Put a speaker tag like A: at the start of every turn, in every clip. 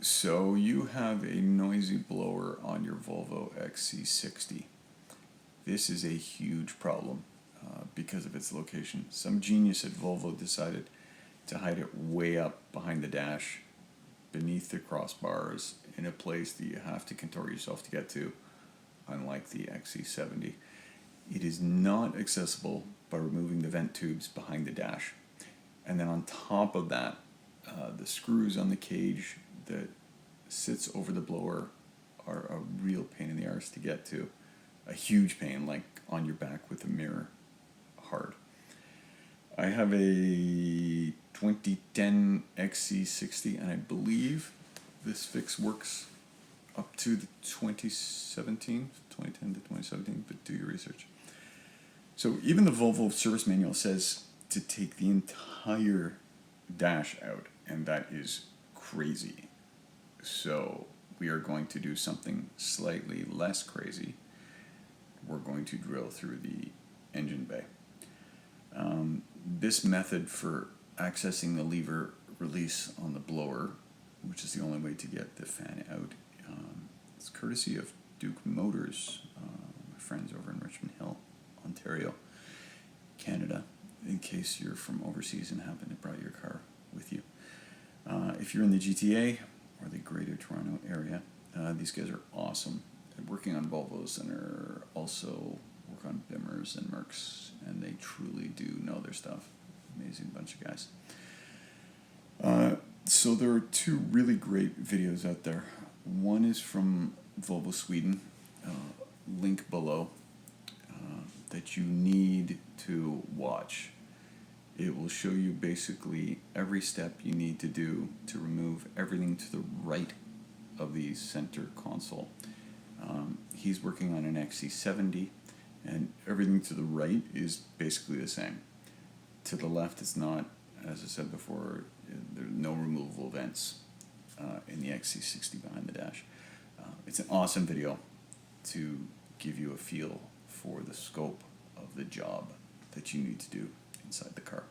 A: So you have a noisy blower on your Volvo XC60. This is a huge problem because of its location. Some genius at Volvo decided to hide it way up behind the dash, beneath the crossbars, in a place that you have to contort yourself to get to, unlike the XC70. It is not accessible by removing the vent tubes behind the dash. And then on top of that, the screws on the cage that sits over the blower are a real pain in the arse to get to. A huge pain, like on your back with a mirror. Hard. I have a 2010 XC60, and I believe this fix works up to the 2010 to 2017, but do your research. So even the Volvo service manual says to take the entire dash out, and that is crazy. So we are going to do something slightly less crazy. We're going to drill through the engine bay. This method for accessing the lever release on the blower, which is the only way to get the fan out, it's courtesy of Duke Motors, my friends over in Richmond Hill, Ontario, Canada, in case you're from overseas and happen to bring your car with you. If you're in the GTA or the Greater Toronto area, these guys are awesome. They're working on Volvos and are also work on Bimmers and Mercs, and they truly do know their stuff. Amazing bunch of guys. So there are two really great videos out there. One is from Volvo Sweden, link below, that you need to watch. It will show you basically every step you need to do to remove everything to the right of the center console. He's working on an XC70, and everything to the right is basically the same. To the left, it's not. As I said before, there are no removable vents in the XC60 behind the dash. It's an awesome video to give you a feel for the scope of the job that you need to do inside the car.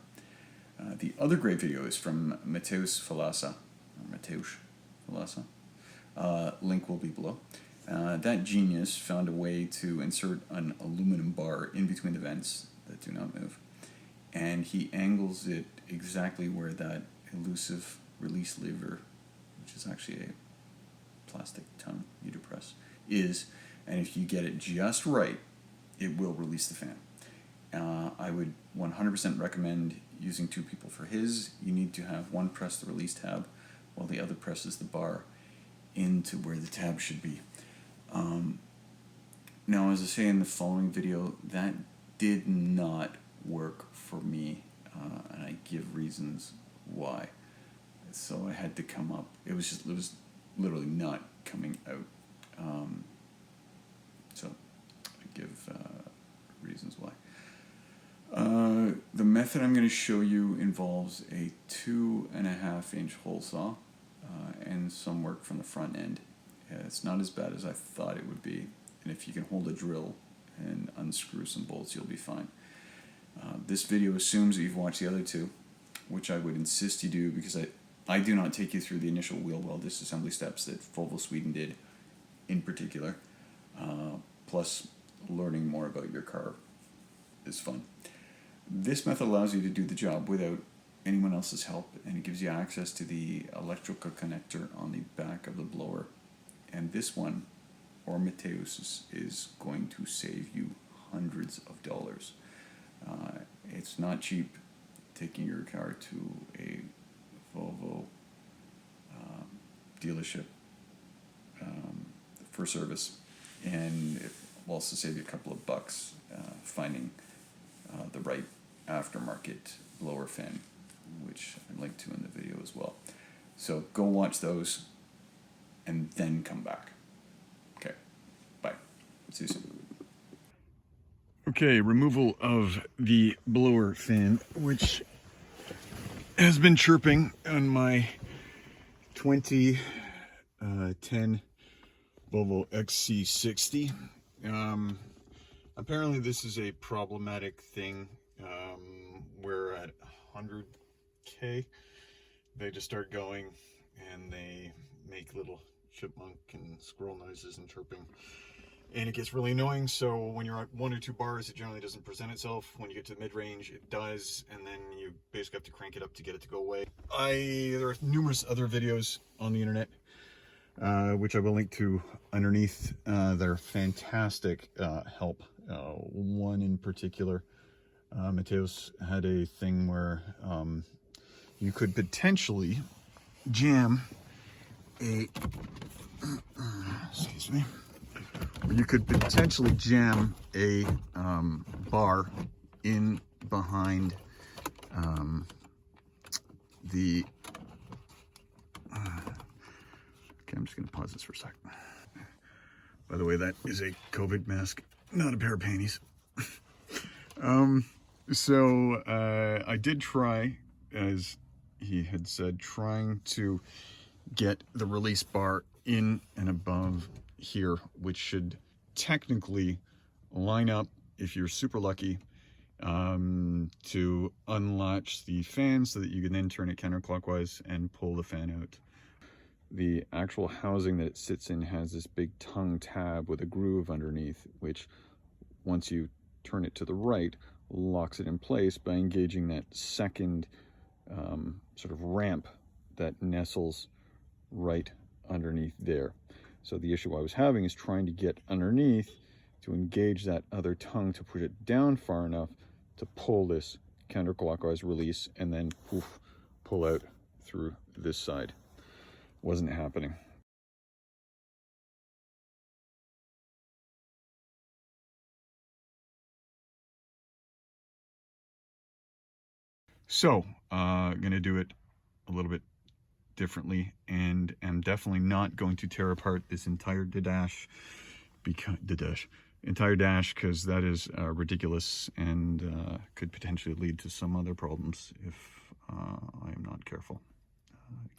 A: The other great video is from Mateusz Falasa. Link will be below. That genius found a way to insert an aluminum bar in between the vents that do not move, and he angles it exactly where that elusive release lever, which is actually a plastic tongue you depress, is, and if you get it just right, it will release the fan. I would 100% recommend using two people for his. You need to have one press the release tab while the other presses the bar into where the tab should be. Now, as I say in the following video, that did not work for me, and I give reasons why. So I had to come up. It was literally not coming out. So I give reasons why. The method I'm going to show you involves a 2.5-inch hole saw and some work from the front end. It's not as bad as I thought it would be, and if you can hold a drill and unscrew some bolts, you'll be fine. This video assumes that you've watched the other two, which I would insist you do, because I do not take you through the initial wheel well disassembly steps that Volvo Sweden did in particular. Plus, learning more about your car is fun. This method allows you to do the job without anyone else's help, and it gives you access to the electrical connector on the back of the blower. And this one, or Mateusz's, is going to save you hundreds of dollars. It's not cheap taking your car to a Volvo dealership for service, and it will also save you a couple of bucks finding the right aftermarket blower fan, which I linked to in the video as well. So go watch those and then come back. Okay, bye. See you soon. Okay, removal of the blower fan, which has been chirping on my 2010 Volvo XC60. Apparently this is a problematic thing where at 100K they just start going and they make make little chipmunk and squirrel noises and chirping. And it gets really annoying, so when you're at 1 or 2 bars, it generally doesn't present itself. When you get to the mid-range, it does, and then you basically have to crank it up to get it to go away. There are numerous other videos on the internet, which I will link to underneath. They're fantastic help. One in particular, Mateos had a thing where you could potentially jam a, excuse me, you could potentially jam a bar in behind the, okay, I'm just going to pause this for a second. By the way, that is a COVID mask, not a pair of panties. I did try, as he had said, trying to get the release bar in and above here, which should technically line up, if you're super lucky, to unlatch the fan so that you can then turn it counterclockwise and pull the fan out. The actual housing that it sits in has this big tongue tab with a groove underneath, which once you turn it to the right, locks it in place by engaging that second sort of ramp that nestles right underneath there. So the issue I was having is trying to get underneath to engage that other tongue to push it down far enough to pull this counterclockwise release and then poof, pull out through this side. Wasn't happening. So, gonna do it a little bit differently, and am definitely not going to tear apart this entire dash because that is ridiculous and could potentially lead to some other problems if I am not careful.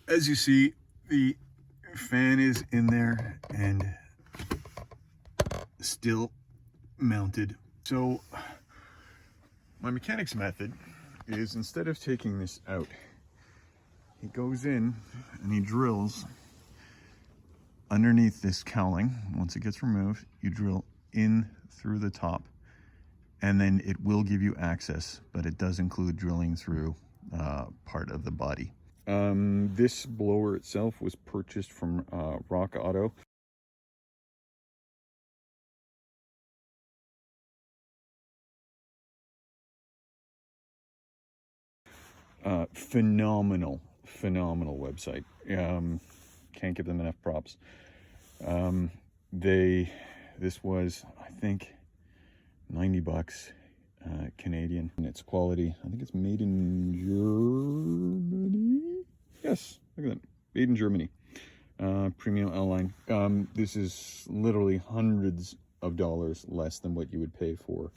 A: As you see, the fan is in there and still mounted. So my mechanic's method is, instead of taking this out, he goes in and he drills underneath this cowling. Once it gets removed, you drill in through the top, and then it will give you access, but it does include drilling through part of the body. This blower itself was purchased from Rock Auto. Phenomenal website. Can't give them enough props. This was, I think, $90 Canadian, and its quality. I think it's made in Germany. Yes, look at that, made in Germany. Premium L line. This is literally hundreds of dollars less than what you would pay for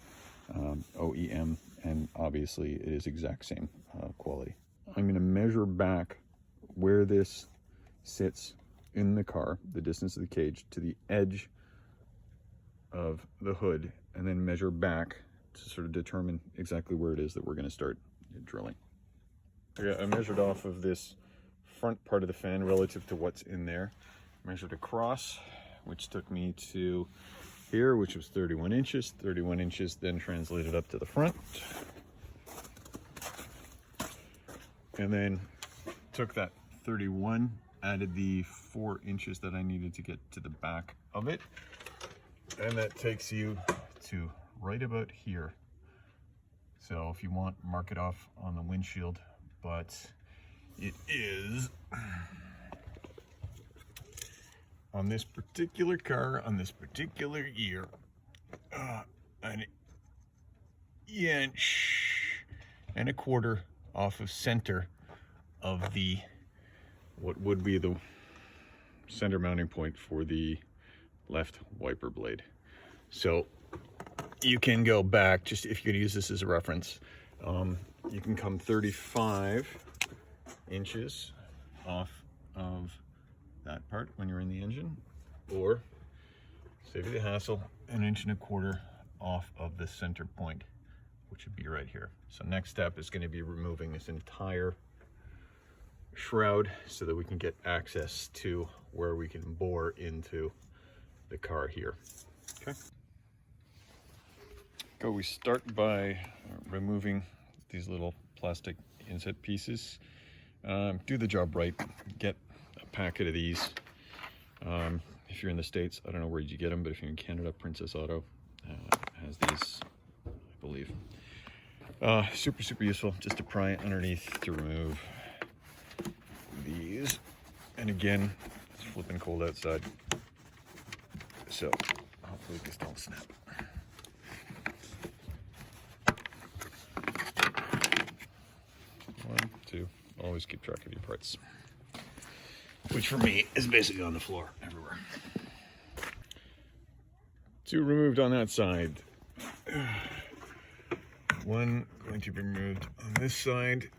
A: OEM, and obviously it is exact same quality. I'm going to measure back where this sits in the car, the distance of the cage to the edge of the hood, and then measure back to sort of determine exactly where it is that we're going to start drilling. Okay, I measured off of this front part of the fan relative to what's in there. Measured across, which took me to here, which was 31 inches. 31 inches then translated up to the front. And then took that 31, added the 4 inches that I needed to get to the back of it. And that takes you to right about here. So if you want, mark it off on the windshield, but it is, on this particular car, on this particular year, an inch and a quarter off of center of the, what would be the center mounting point for the left wiper blade. So you can go back, just if you could use this as a reference, you can come 35 inches off of that part when you're in the engine, or save you the hassle, an inch and a quarter off of the center point, which would be right here. So next step is going to be removing this entire
B: shroud so that we can get access to where we can bore into the car here. Okay. We start by removing these little plastic inset pieces. Do the job right. Get a packet of these. If you're in the States, I don't know where you get them, but if you're in Canada, Princess Auto has these, I believe. Super useful, just to pry underneath to remove these. And again, it's flipping cold outside, so hopefully these don't snap. One, two, always keep track of your parts, which for me is basically on the floor everywhere. Two removed on that side. One going to be removed on this side.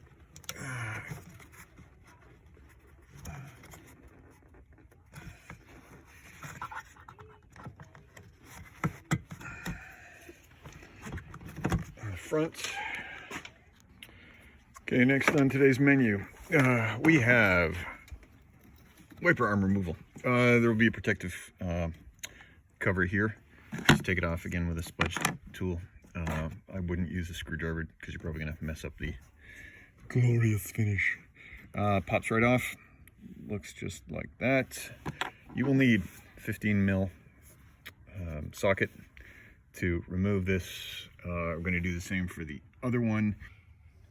B: On the front. Okay, next on today's menu, we have wiper arm removal. There will be a protective cover here. Just take it off again with a spudge tool. I wouldn't use a screwdriver because you're probably gonna mess up the glorious finish. Pops right off. Looks just like that. You will need 15 mil socket to remove this. We're gonna do the same for the other one.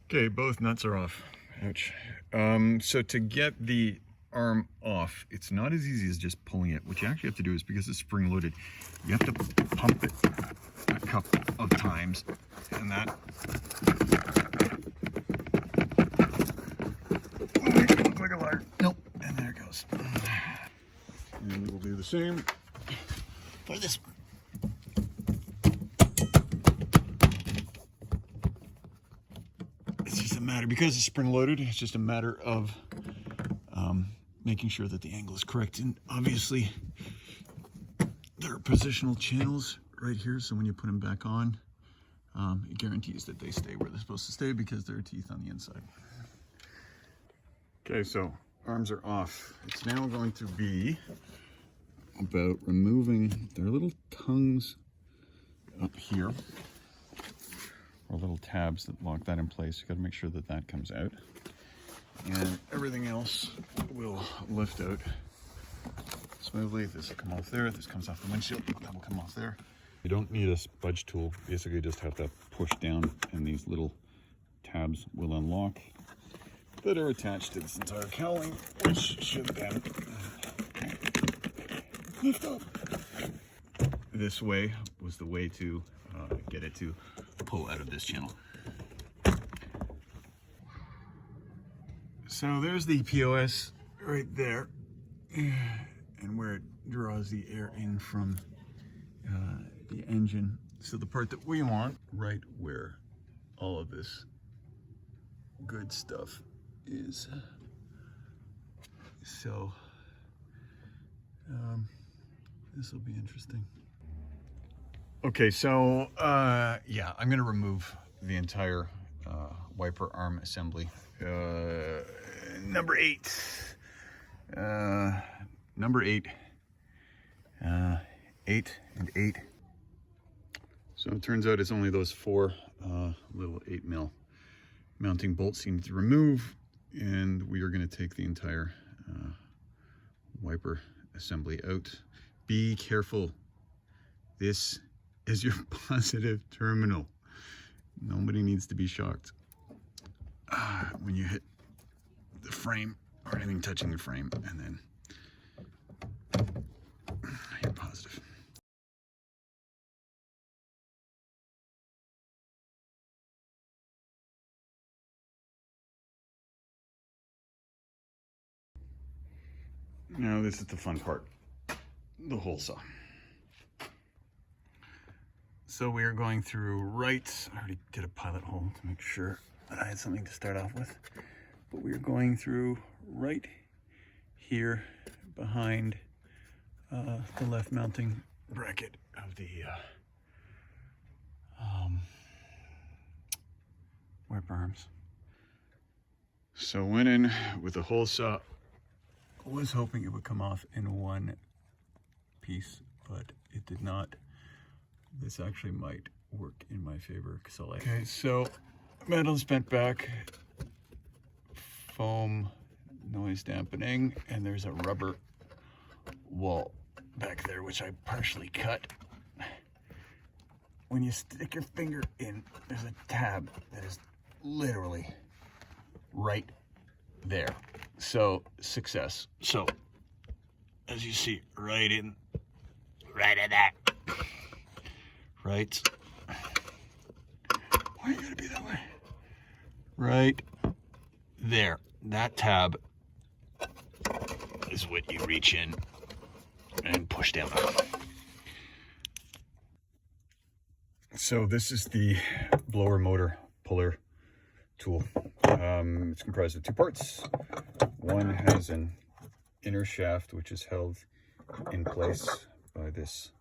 B: Okay, both nuts are off. Ouch. So to get the arm off, it's not as easy as just pulling it. What you actually have to do is, because it's spring loaded, you have to pump it a couple of times, and that looks like a liar. Nope, and there it goes. And we'll do the same for this one. It's just a matter, because it's spring loaded, it's just a matter of making sure that the angle is correct. And obviously there are positional channels right here, so when you put them back on, it guarantees that they stay where they're supposed to stay because there are teeth on the inside. Okay, so arms are off. It's now going to be about removing their little tongues up here, or little tabs that lock that in place. You got to make sure that that comes out, and everything else will lift out smoothly. This will come off there. This comes off the windshield. That will come off there. You don't need a spudge tool. Basically, you just have to push down, and these little tabs will unlock that are attached to this entire cowling, which should then lift up. This way was the way to get it to pull out of this channel. So there's the POS right there, and where it draws the air in from the engine. So the part that we want, right where all of this good stuff is. So this will be interesting. Okay, so yeah, I'm gonna remove the entire wiper arm assembly. Number 8. Number 8. 8 and 8. So it turns out it's only those 4 little 8 mil mounting bolts you need to remove, and we are going to take the entire wiper assembly out. Be careful. This is your positive terminal. Nobody needs to be shocked when you hit the frame or anything touching the frame, and then you're positive. Now this is the fun part, the hole saw. So we are going through right, I already did a pilot hole to make sure that I had something to start off with, but we are going through right here behind the left mounting bracket of the wiper arms. So went in with a hole saw. Was hoping it would come off in one piece, but it did not. This actually might work in my favor because I like. Okay, so metal's bent back, foam, noise dampening, and there's a rubber wall back there which I partially cut. When you stick your finger in, there's a tab that is literally right there. So success. So as you see, right in that. Right. Why are you gonna be that way? Right there. That tab is what you reach in and push down on. So this is the blower motor puller tool. It's comprised of two parts. One has an inner shaft which is held in place by this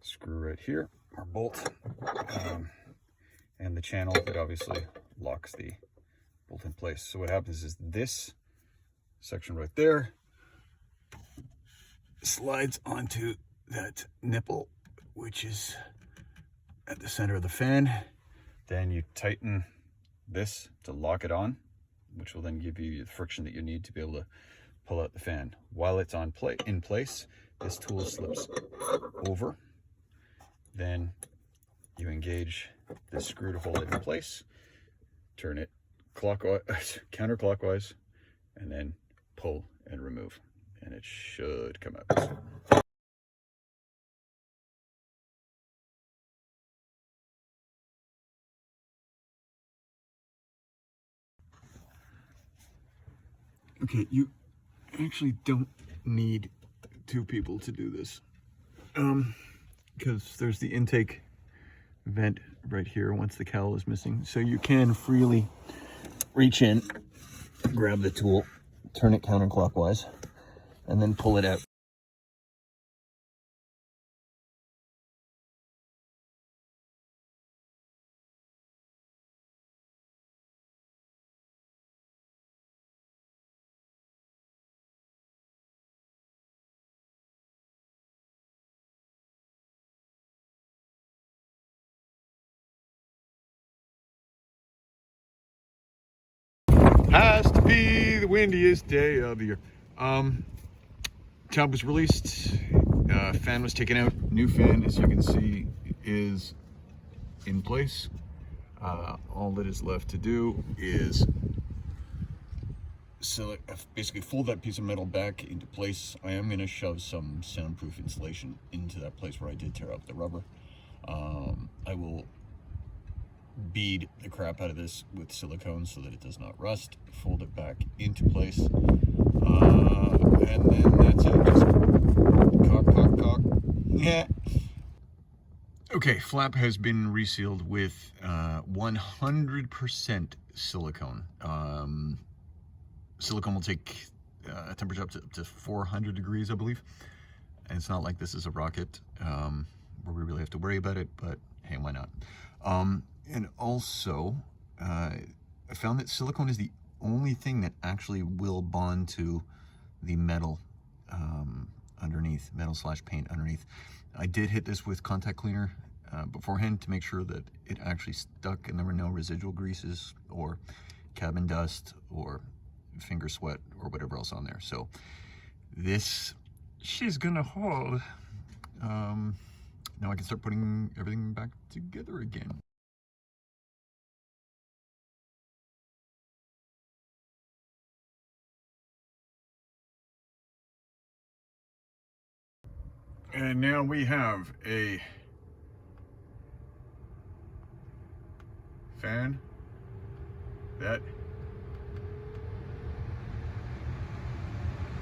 B: screw right here, or bolt, and the channel that obviously locks the bolt in place. So what happens is this section right there slides onto that nipple, which is at the center of the fan. Then you tighten this to lock it on, which will then give you the friction that you need to be able to pull out the fan. While it's in place, this tool slips over. Then you engage this screw to hold it in place, turn it clockwise, counterclockwise, and then pull and remove, and it should come out. Okay, you actually don't need two people to do this, because there's the intake vent right here once the cowl is missing. So you can freely reach in, grab the tool, turn it counterclockwise, and then pull it out. Has to be the windiest day of the year. Tub was released, fan was taken out. New fan, as you can see, is in place. All that is left to do is basically fold that piece of metal back into place. I am going to shove some soundproof insulation into that place where I did tear up the rubber. I will bead the crap out of this with silicone so that it does not rust, fold it back into place, and then that's it. Just cock. Yeah. Okay, flap has been resealed with 100% silicone. Silicone will take a temperature up to 400 degrees, I believe. And it's not like this is a rocket where we really have to worry about it, but hey, why not? And also, I found that silicone is the only thing that actually will bond to the metal underneath, metal/paint underneath. I did hit this with contact cleaner beforehand to make sure that it actually stuck and there were no residual greases or cabin dust or finger sweat or whatever else on there. So this, she's gonna hold. Now I can start putting everything back together again. And now we have a fan that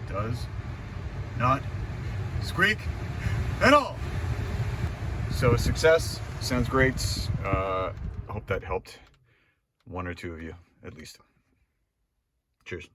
B: does not squeak at all. So a success, sounds great. I hope that helped one or two of you at least. Cheers.